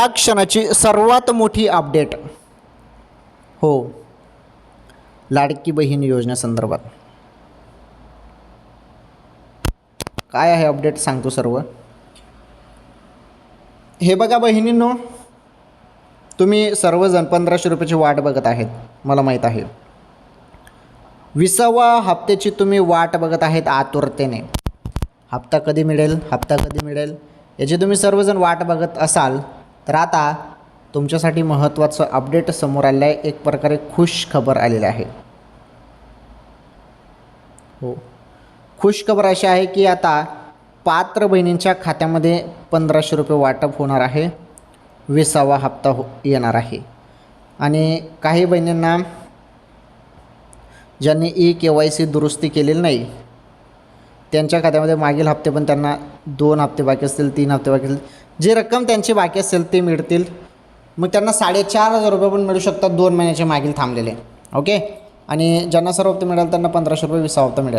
या क्षणाची सर्वात मोठी अपडेट हो लाडकी बहीण योजनेसंदर्भात काय आहे अपडेट सांगतो सर्व. हे बघा बहिणींनो, तुम्ही सर्वजण 1500 रुपयाची वाट बघत आहेत, मला माहीत आहे. 20वा हप्त्याची तुम्ही वाट बघत आहेत आतुरतेने. हप्ता कधी मिळेल, हप्ता कधी मिळेल याची तुम्ही सर्वजण वाट बघत असाल तर आता तुमच्यासाठी महत्त्वाचं अपडेट समोर आलेलं आहे. एक प्रकारे खुश खबर आलेली आहे. हो, खुश खबर अशी आहे की आता पात्र बहिणींच्या खात्यामध्ये 1500 रुपये वाटप होणार आहे. 20वा हप्ता येणार आहे. आणि काही बहिणींना ज्यांनी KYC दुरुस्ती केलेली नाही त्यांच्या खात्यामध्ये मागील हप्ते पण त्यांना 2 हप्ते बाकी असतील, 3 हप्ते बाकी असतील, जी रक्कम त्यांची बाकी असेल ते मिळतील. मग त्यांना 4500 रुपये पण मिळू शकतात 2 महिन्याचे मागील थांबलेले. ओके. आणि ज्यांना सर्व हप्ते मिळाल त्यांना 1500 रुपये 20वा हप्ता मिळेल.